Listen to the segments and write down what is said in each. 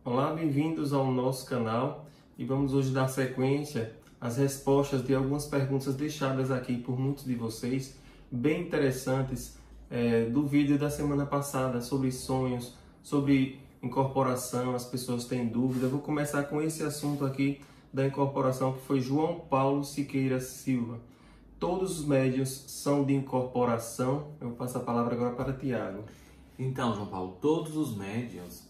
Olá, bem-vindos ao nosso canal e vamos hoje dar sequência às respostas de algumas perguntas deixadas aqui por muitos de vocês, bem interessantes, do vídeo da semana passada sobre sonhos, sobre incorporação. As pessoas têm dúvida. Eu vou começar com esse assunto aqui da incorporação, que foi João Paulo Siqueira Silva. Todos os médiuns são de incorporação? Eu passo a palavra agora para Tiago. Então, João Paulo, todos os médiuns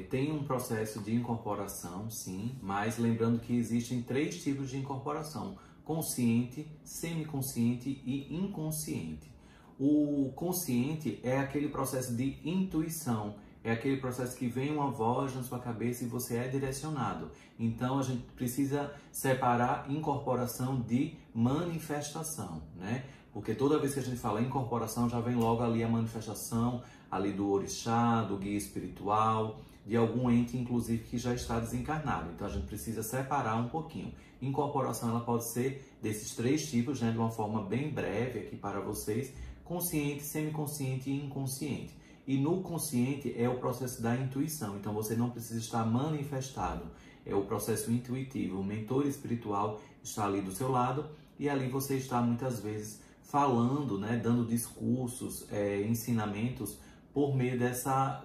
têm um processo de incorporação, sim, mas lembrando que existem 3 tipos de incorporação: consciente, semiconsciente e inconsciente. O consciente é aquele processo de intuição, é aquele processo que vem uma voz na sua cabeça e você é direcionado. Então, a gente precisa separar incorporação de manifestação, né? Porque toda vez que a gente fala incorporação, já vem logo ali a manifestação ali do orixá, do guia espiritual, de algum ente, inclusive, que já está desencarnado. Então, a gente precisa separar um pouquinho. Incorporação, ela pode ser desses 3 tipos, né, de uma forma bem breve aqui para vocês: consciente, semiconsciente e inconsciente. E no consciente é o processo da intuição. Então, você não precisa estar manifestado. É o processo intuitivo. O mentor espiritual está ali do seu lado e ali você está muitas vezes falando, né, dando discursos, ensinamentos por meio dessa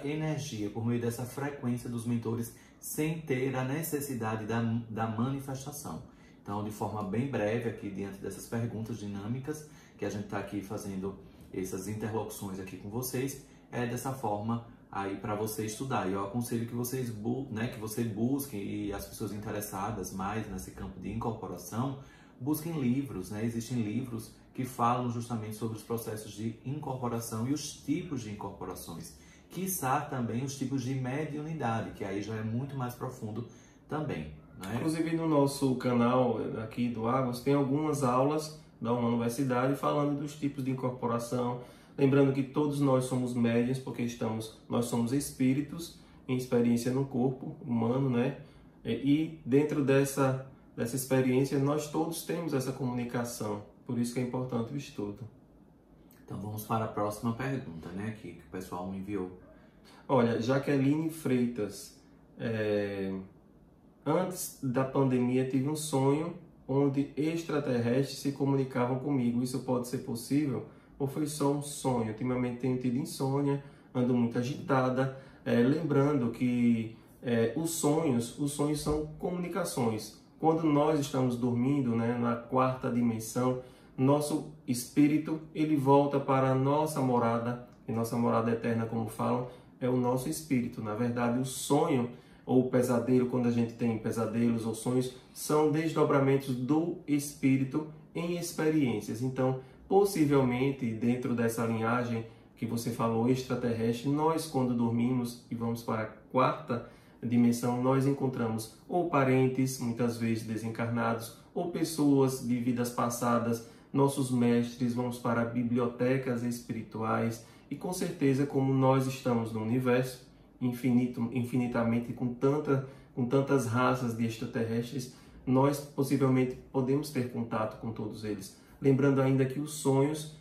energia, por meio dessa frequência dos mentores, sem ter a necessidade da manifestação. Então, de forma bem breve aqui, diante dessas perguntas dinâmicas, que a gente está aqui fazendo essas interlocuções aqui com vocês, é dessa forma aí para você estudar. E eu aconselho que vocês, que você busquem, e as pessoas interessadas mais nesse campo de incorporação, busquem livros, né? Existem livros que falam justamente sobre os processos de incorporação e os tipos de incorporações. Quiçá também os tipos de mediunidade, que aí já é muito mais profundo também, né? Inclusive no nosso canal aqui do Águas tem algumas aulas da uma universidade falando dos tipos de incorporação. Lembrando que todos nós somos médiuns, porque nós somos espíritos em experiência no corpo humano, né? E dentro dessa experiência nós todos temos essa comunicação. Por isso que é importante o estudo. Então vamos para a próxima pergunta, né, que o pessoal me enviou. Olha, Jaqueline Freitas, antes da pandemia tive um sonho onde extraterrestres se comunicavam comigo. Isso pode ser possível ou foi só um sonho? Ultimamente tenho tido insônia, ando muito agitada. Lembrando que os sonhos são comunicações. Quando nós estamos dormindo, né, na 4ª dimensão, nosso espírito ele volta para a nossa morada, e nossa morada eterna, como falam, é o nosso espírito. Na verdade, o sonho ou o pesadelo, quando a gente tem pesadelos ou sonhos, são desdobramentos do espírito em experiências. Então, possivelmente, dentro dessa linhagem que você falou, extraterrestre, nós, quando dormimos e vamos para a 4ª dimensão, nós encontramos ou parentes, muitas vezes desencarnados, ou pessoas de vidas passadas, nossos mestres. Vamos para bibliotecas espirituais e, com certeza, como nós estamos no universo infinitamente com tantas raças de extraterrestres, nós possivelmente podemos ter contato com todos eles. Lembrando ainda que os sonhos,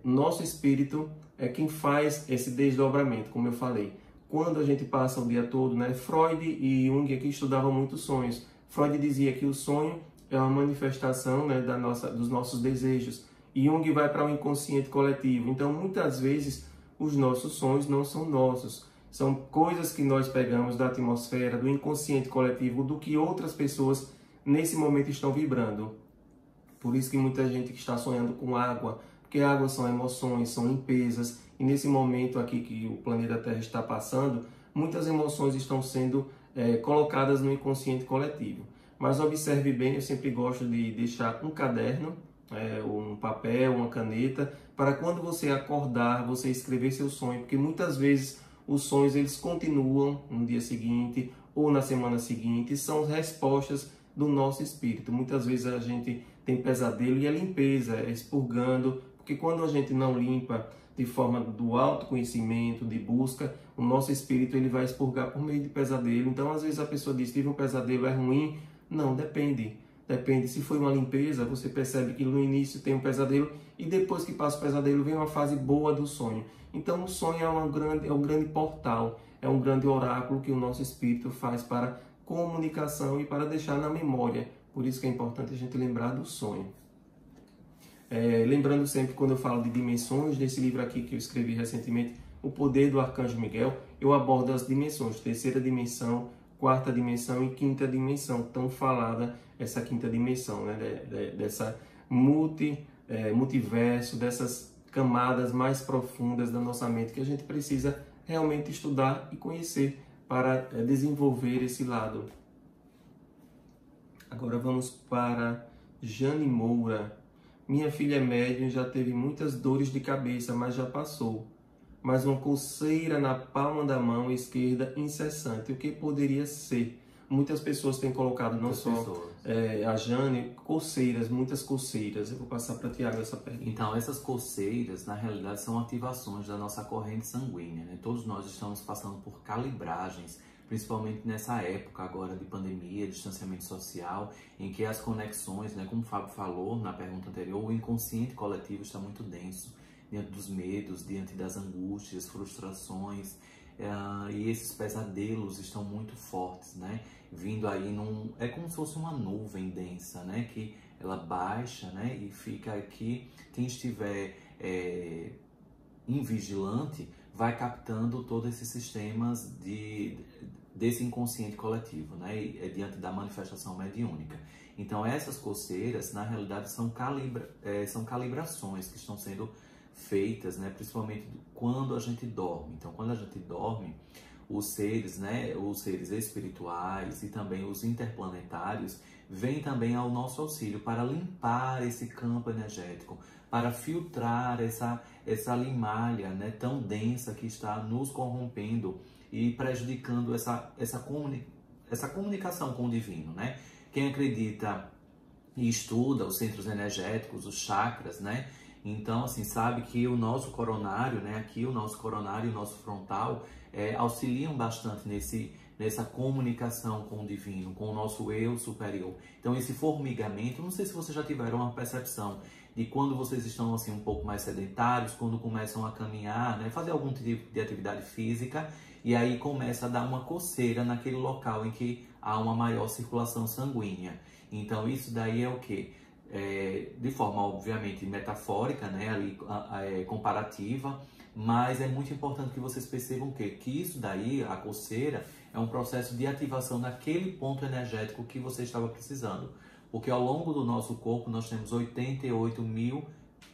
nosso espírito é quem faz esse desdobramento, como eu falei. Quando a gente passa o dia todo, né? Freud e Jung aqui estudavam muito sonhos. Freud dizia que o sonho é uma manifestação, né, dos nossos desejos. E Jung vai para o inconsciente coletivo. Então, muitas vezes, os nossos sonhos não são nossos. São coisas que nós pegamos da atmosfera, do inconsciente coletivo, do que outras pessoas nesse momento estão vibrando. Por isso que muita gente que está sonhando com água, porque água são emoções, são limpezas. E nesse momento aqui que o planeta Terra está passando, muitas emoções estão sendo colocadas no inconsciente coletivo. Mas observe bem, eu sempre gosto de deixar um caderno, um papel, uma caneta, para quando você acordar, você escrever seu sonho, porque muitas vezes os sonhos eles continuam no dia seguinte ou na semana seguinte, são respostas do nosso espírito. Muitas vezes a gente tem pesadelo e a limpeza, expurgando, porque quando a gente não limpa de forma do autoconhecimento, de busca, o nosso espírito ele vai expurgar por meio de pesadelo. Então, às vezes a pessoa diz, tive um pesadelo, é ruim? Não, depende. Depende. Se foi uma limpeza, você percebe que no início tem um pesadelo e depois que passa o pesadelo vem uma fase boa do sonho. Então, o sonho é um grande portal, é um grande oráculo que o nosso espírito faz para comunicação e para deixar na memória. Por isso que é importante a gente lembrar do sonho. Lembrando sempre, quando eu falo de dimensões, nesse livro aqui que eu escrevi recentemente, O Poder do Arcanjo Miguel, eu abordo as dimensões, terceira dimensão, quarta dimensão e quinta dimensão, tão falada essa quinta dimensão, né? Dessa multiverso, dessas camadas mais profundas da nossa mente que a gente precisa realmente estudar e conhecer para desenvolver esse lado. Agora vamos para Jane Moura. Minha filha é médium, já teve muitas dores de cabeça, mas já passou. Mas uma coceira na palma da mão esquerda incessante. O que poderia ser? Muitas pessoas têm colocado, não só a Jane, coceiras, muitas coceiras. Eu vou passar para o Tiago essa pergunta. Então, essas coceiras, na realidade, são ativações da nossa corrente sanguínea, né? Todos nós estamos passando por calibragens, principalmente nessa época agora de pandemia, distanciamento social, em que as conexões, né, como o Fábio falou na pergunta anterior, o inconsciente coletivo está muito denso, diante dos medos, diante das angústias, frustrações, e esses pesadelos estão muito fortes, né? Vindo aí é como se fosse uma nuvem densa, né? Que ela baixa, né? E fica aqui, quem estiver invigilante vai captando todos esses sistemas desse inconsciente coletivo, né? Diante da manifestação mediúnica. Então essas coceiras, na realidade, são calibrações que estão sendo feitas, né, principalmente quando a gente dorme. Então, quando a gente dorme, os seres, né, os seres espirituais e também os interplanetários vêm também ao nosso auxílio para limpar esse campo energético, para filtrar essa limalha, né, tão densa que está nos corrompendo e prejudicando essa comunicação com o divino, né? Quem acredita e estuda os centros energéticos, os chakras, né? Então, assim, sabe que o nosso coronário, né, aqui o nosso coronário e o nosso frontal auxiliam bastante nessa comunicação com o divino, com o nosso eu superior. Então, esse formigamento, não sei se vocês já tiveram uma percepção de quando vocês estão, assim, um pouco mais sedentários, quando começam a caminhar, né, fazer algum tipo de atividade física, e aí começa a dar uma coceira naquele local em que há uma maior circulação sanguínea. Então, isso daí é o quê? De forma obviamente metafórica, né, ali, comparativa, mas é muito importante que vocês percebam que isso daí, a coceira, é um processo de ativação daquele ponto energético que você estava precisando, porque ao longo do nosso corpo nós temos 88 mil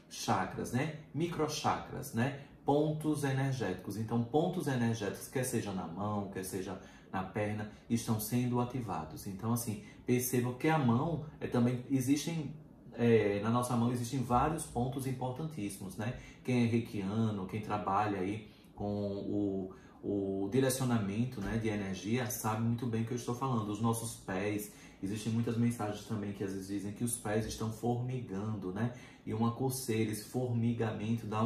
chakras, né, microchakras, né, pontos energéticos. Então pontos energéticos, quer seja na mão, quer seja na perna, estão sendo ativados. Então assim, percebam que a mão também na nossa mão existem vários pontos importantíssimos, né? Quem é reikiano, quem trabalha aí com o direcionamento, né, de energia, sabe muito bem o que eu estou falando. Os nossos pés, existem muitas mensagens também que às vezes dizem que os pés estão formigando, né? E uma coceira, esse formigamento dá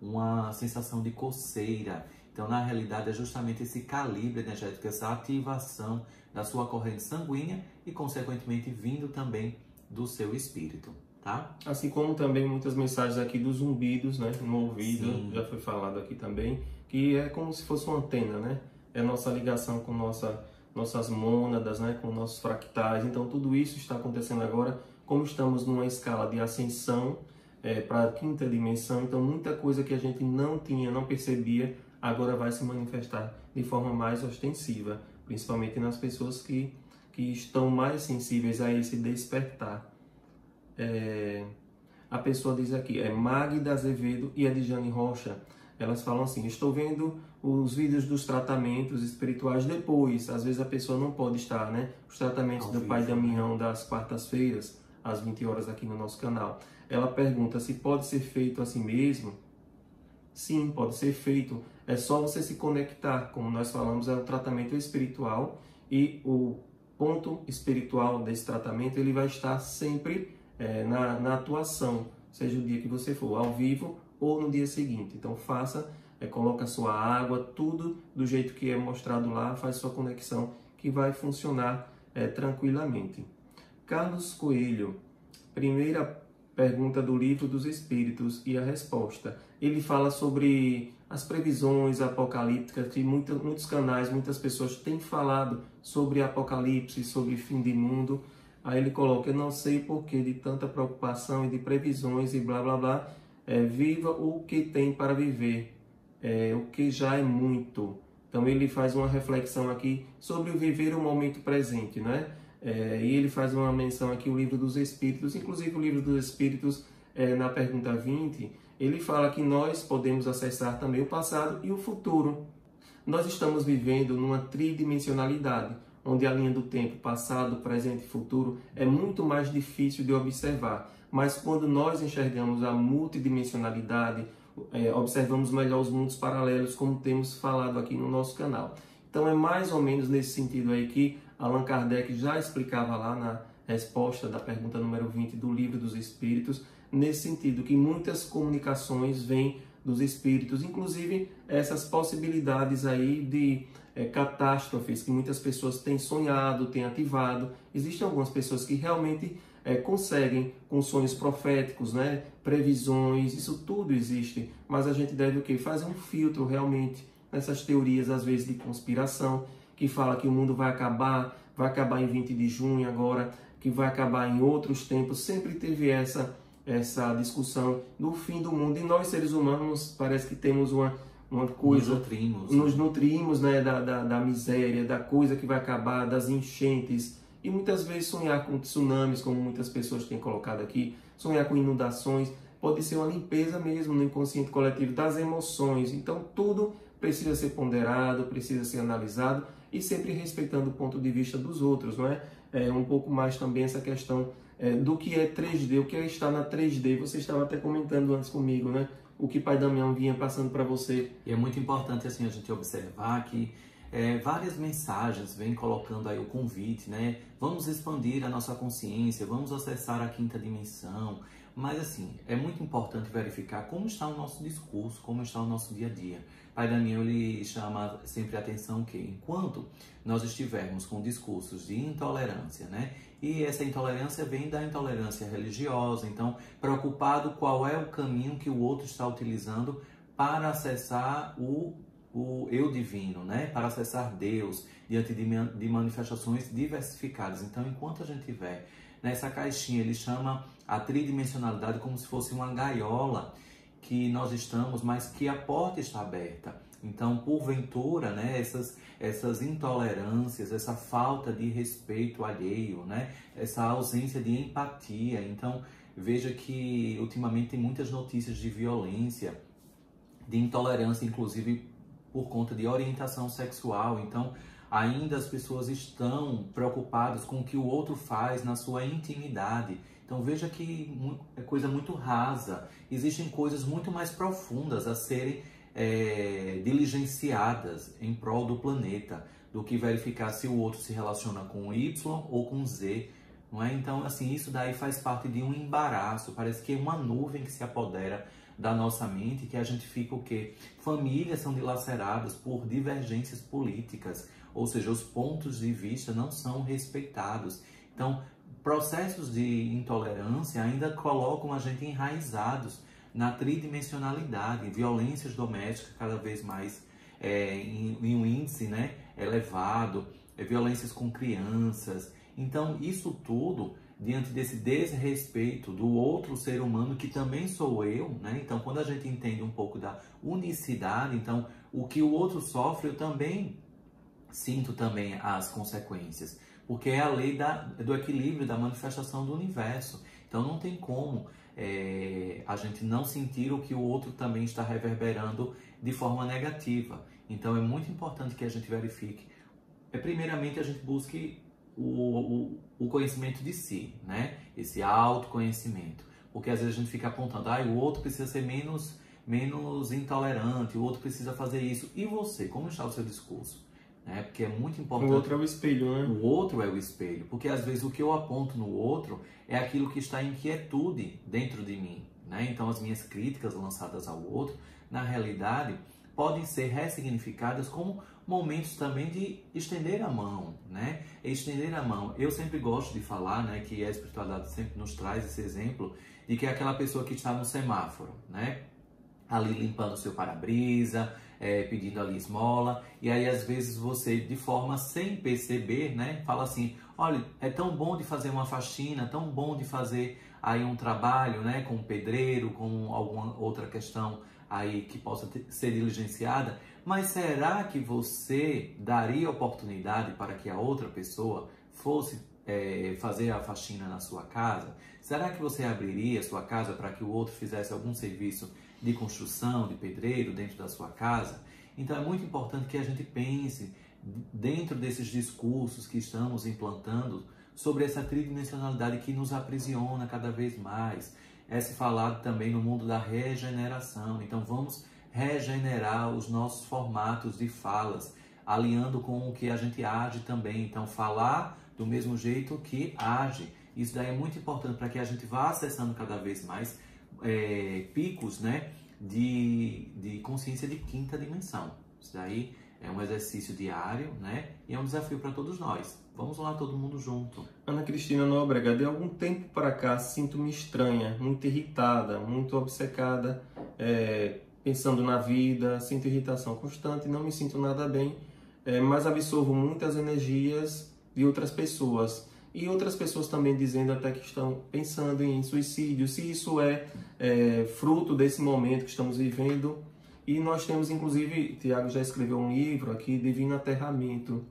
uma sensação de coceira. Então, na realidade, é justamente esse calibre energético, essa ativação da sua corrente sanguínea e, consequentemente, vindo também do seu espírito, tá? Assim como também muitas mensagens aqui dos zumbidos, né, no ouvido. Sim. Já foi falado aqui também, que é como se fosse uma antena, né? É a nossa ligação com nossas mônadas, né, com nossos fractais. Então tudo isso está acontecendo agora, como estamos numa escala de ascensão para a quinta dimensão, então muita coisa que a gente não tinha, não percebia, agora vai se manifestar de forma mais ostensiva, principalmente nas pessoas que estão mais sensíveis a esse despertar. A pessoa diz aqui, Magda Azevedo e a Dijane Rocha, elas falam assim, estou vendo os vídeos dos tratamentos espirituais depois, às vezes a pessoa não pode estar, né? Os tratamentos do Pai Damião das quartas-feiras, às 20 horas aqui no nosso canal. Ela pergunta se pode ser feito assim mesmo. Sim, pode ser feito, é só você se conectar, como nós falamos, é o tratamento espiritual e o ponto espiritual desse tratamento, ele vai estar sempre na atuação, seja o dia que você for, ao vivo ou no dia seguinte. Então faça, coloca a sua água, tudo do jeito que é mostrado lá, faz sua conexão que vai funcionar tranquilamente. Carlos Coelho, primeira pergunta do Livro dos Espíritos e a resposta. Ele fala sobre as previsões apocalípticas, que muitos canais, muitas pessoas têm falado sobre apocalipse, sobre fim de mundo. Aí ele coloca: eu não sei o porquê de tanta preocupação e de previsões e blá blá blá. Viva o que tem para viver, o que já é muito. Então ele faz uma reflexão aqui sobre o viver o momento presente, né? E ele faz uma menção aqui, o Livro dos Espíritos, inclusive o Livro dos Espíritos, na pergunta 20, ele fala que nós podemos acessar também o passado e o futuro. Nós estamos vivendo numa tridimensionalidade, onde a linha do tempo, passado, presente e futuro, é muito mais difícil de observar. Mas quando nós enxergamos a multidimensionalidade, observamos melhor os mundos paralelos, como temos falado aqui no nosso canal. Então é mais ou menos nesse sentido aí que Allan Kardec já explicava lá na resposta da pergunta número 20 do Livro dos Espíritos, nesse sentido que muitas comunicações vêm dos espíritos, inclusive essas possibilidades aí de catástrofes que muitas pessoas têm sonhado, têm ativado. Existem algumas pessoas que realmente conseguem, com sonhos proféticos, né, previsões, isso tudo existe, mas a gente deve o quê? Fazer um filtro realmente nessas teorias, às vezes, de conspiração, que fala que o mundo vai acabar em 20 de junho agora, que vai acabar em outros tempos. Sempre teve essa discussão do fim do mundo, e nós, seres humanos, parece que temos uma coisa... Nos nutrimos, né, da miséria, da coisa que vai acabar, das enchentes, e muitas vezes sonhar com tsunamis, como muitas pessoas têm colocado aqui, sonhar com inundações, pode ser uma limpeza mesmo no inconsciente coletivo das emoções. Então tudo precisa ser ponderado, precisa ser analisado, e sempre respeitando o ponto de vista dos outros, não é? Um pouco mais também essa questão do que é 3D, o que é estar na 3D. Você estava até comentando antes comigo, né? O que Pai Damião vinha passando para você. E é muito importante assim a gente observar que várias mensagens vêm colocando aí o convite, né? Vamos expandir a nossa consciência, vamos acessar a quinta dimensão. Mas assim, é muito importante verificar como está o nosso discurso, como está o nosso dia a dia. Pai Damião, ele chama sempre a atenção que enquanto nós estivermos com discursos de intolerância, né? E essa intolerância vem da intolerância religiosa, então preocupado qual é o caminho que o outro está utilizando para acessar o eu divino, né? Para acessar Deus diante de manifestações diversificadas. Então, enquanto a gente tiver nessa caixinha, ele chama a tridimensionalidade como se fosse uma gaiola que nós estamos, mas que a porta está aberta. Então, porventura, né, essas intolerâncias, essa falta de respeito alheio, né, essa ausência de empatia. Então, veja que ultimamente tem muitas notícias de violência, de intolerância, inclusive por conta de orientação sexual. Então, ainda as pessoas estão preocupadas com o que o outro faz na sua intimidade. Então veja que é coisa muito rasa. Existem coisas muito mais profundas a serem diligenciadas em prol do planeta do que verificar se o outro se relaciona com Y ou com Z. Não é? Então, assim, isso daí faz parte de um embaraço. Parece que é uma nuvem que se apodera da nossa mente, que a gente fica o quê? Famílias são dilaceradas por divergências políticas, ou seja, os pontos de vista não são respeitados. Então, processos de intolerância ainda colocam a gente enraizados na tridimensionalidade, violências domésticas cada vez mais em um índice, né, elevado, violências com crianças. Então, isso tudo, diante desse desrespeito do outro ser humano, que também sou eu, né? Então, quando a gente entende um pouco da unicidade, então, o que o outro sofre, eu também sinto também as consequências, porque é a lei do equilíbrio, da manifestação do universo. Então, não tem como a gente não sentir o que o outro também está reverberando de forma negativa. Então, é muito importante que a gente verifique. Primeiramente, a gente busque o conhecimento de si, né? Esse autoconhecimento. Porque às vezes a gente fica apontando, o outro precisa ser menos intolerante, o outro precisa fazer isso. E você, como está o seu discurso? Né? Porque é muito importante. O outro é o espelho, né? O outro é o espelho. Porque às vezes o que eu aponto no outro é aquilo que está em quietude dentro de mim, né? Então as minhas críticas lançadas ao outro, na realidade, podem ser ressignificadas como momentos também de estender a mão, né? Estender a mão. Eu sempre gosto de falar, né, que a espiritualidade sempre nos traz esse exemplo de que é aquela pessoa que está no semáforo, né? Ali limpando o seu para-brisa, pedindo ali esmola, e aí às vezes você, de forma sem perceber, né, fala assim, olha, é tão bom de fazer uma faxina, tão bom de fazer aí um trabalho, né, com um pedreiro, com alguma outra questão aí que possa ser diligenciada, mas será que você daria oportunidade para que a outra pessoa fosse fazer a faxina na sua casa? Será que você abriria a sua casa para que o outro fizesse algum serviço de construção, de pedreiro dentro da sua casa? Então é muito importante que a gente pense dentro desses discursos que estamos implantando sobre essa tridimensionalidade que nos aprisiona cada vez mais. É se falado também no mundo da regeneração. Então vamos regenerar os nossos formatos de falas, alinhando com o que a gente age também. Então falar do mesmo jeito que age. Isso daí é muito importante para que a gente vá acessando cada vez mais picos, né, de consciência de quinta dimensão. Isso daí é um exercício diário, né, e é um desafio para todos nós. Vamos lá, todo mundo junto. Ana Cristina Nóbrega, de algum tempo para cá sinto-me estranha, muito irritada, muito obcecada, pensando na vida, sinto irritação constante, não me sinto nada bem, mas absorvo muitas energias de outras pessoas. E outras pessoas também dizendo até que estão pensando em suicídio, se isso é fruto desse momento que estamos vivendo. E nós temos, inclusive, Tiago já escreveu um livro aqui, Divino Aterramento.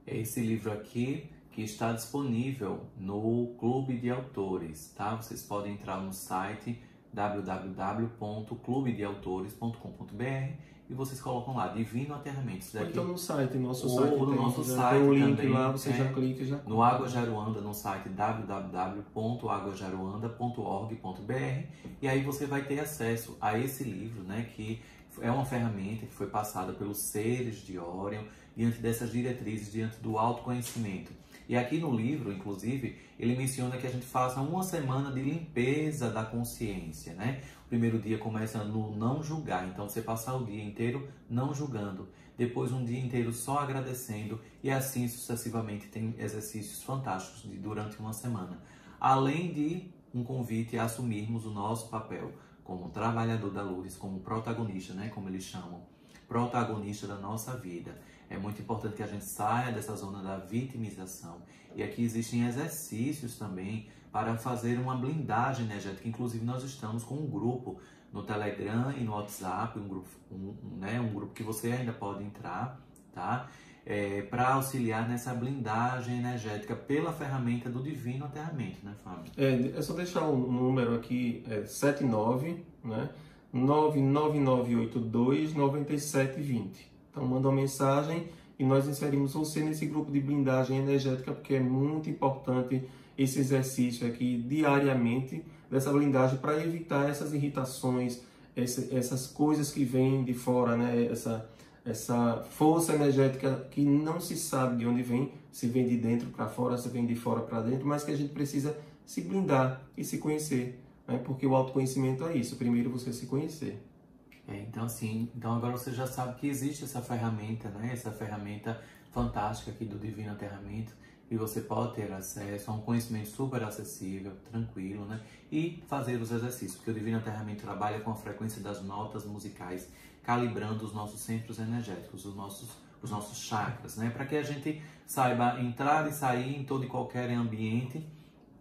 É esse livro aqui que está disponível no Clube de Autores, tá? Vocês podem entrar no site www.clubedeautores.com.br e vocês colocam lá, Divino Aterramento. Isso daqui, então no site, nosso ou site, no nosso site tem um link também, lá, você já clica e já no Água Jaruanda, no site www.aguajaruanda.org.br, e aí você vai ter acesso a esse livro, né, que é uma ferramenta que foi passada pelos seres de Orion diante dessas diretrizes, diante do autoconhecimento. E aqui no livro, inclusive, ele menciona que a gente faça uma semana de limpeza da consciência, né? O primeiro dia começa no não julgar, então você passar o dia inteiro não julgando, depois um dia inteiro só agradecendo e assim sucessivamente. Tem exercícios fantásticos durante uma semana. Além de um convite a assumirmos o nosso papel como trabalhador da luz, como protagonista, né? Como eles chamam, protagonista da nossa vida. É muito importante que a gente saia dessa zona da vitimização. E aqui existem exercícios também para fazer uma blindagem energética. Inclusive, nós estamos com um grupo no Telegram e no WhatsApp, um grupo que você ainda pode entrar, tá? Para auxiliar nessa blindagem energética pela ferramenta do Divino Aterramento, né, Fábio? É só deixar o número aqui, 79, né? 99982-9720. Então manda uma mensagem e nós inserimos você nesse grupo de blindagem energética, porque é muito importante esse exercício aqui diariamente, dessa blindagem, para evitar essas irritações, essas coisas que vêm de fora, né? Essa força energética que não se sabe de onde vem, se vem de dentro para fora, se vem de fora para dentro, mas que a gente precisa se blindar e se conhecer, né? Porque o autoconhecimento é isso, primeiro você se conhecer. Então agora você já sabe que existe essa ferramenta, né? Essa ferramenta fantástica aqui do Divino Aterramento, e você pode ter acesso a um conhecimento super acessível, tranquilo, né? E fazer os exercícios, porque o Divino Aterramento trabalha com a frequência das notas musicais, calibrando os nossos centros energéticos, os nossos chakras, né? Para que a gente saiba entrar e sair em todo e qualquer ambiente,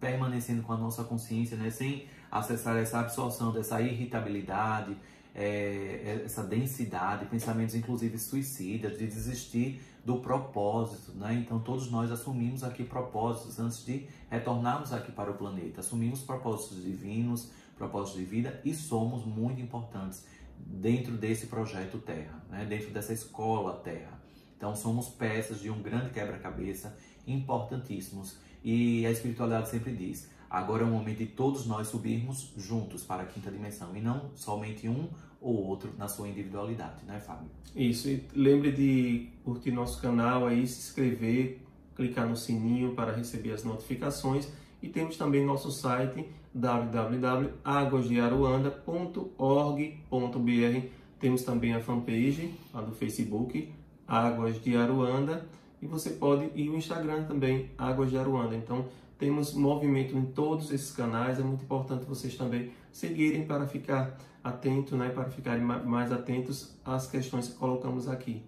permanecendo com a nossa consciência, né? Sem acessar essa absorção dessa irritabilidade, essa densidade, pensamentos inclusive suicidas, de desistir do propósito, né? Então todos nós assumimos aqui propósitos antes de retornarmos aqui para o planeta, assumimos propósitos divinos, propósitos de vida, e somos muito importantes dentro desse projeto Terra, né? Dentro dessa escola Terra. Então somos peças de um grande quebra-cabeça, importantíssimos, e a espiritualidade sempre diz: agora é o momento de todos nós subirmos juntos para a quinta dimensão, e não somente um ou outro na sua individualidade, né, Fábio? Isso, e lembre de curtir nosso canal aí, se inscrever, clicar no sininho para receber as notificações, e temos também nosso site www.aguasdearuanda.org.br. Temos também a fanpage lá do Facebook, Águas de Aruanda, e você pode ir no Instagram também, Águas de Aruanda. Então, temos movimento em todos esses canais, é muito importante vocês também seguirem para ficar atento, né, para ficarem mais atentos às questões que colocamos aqui.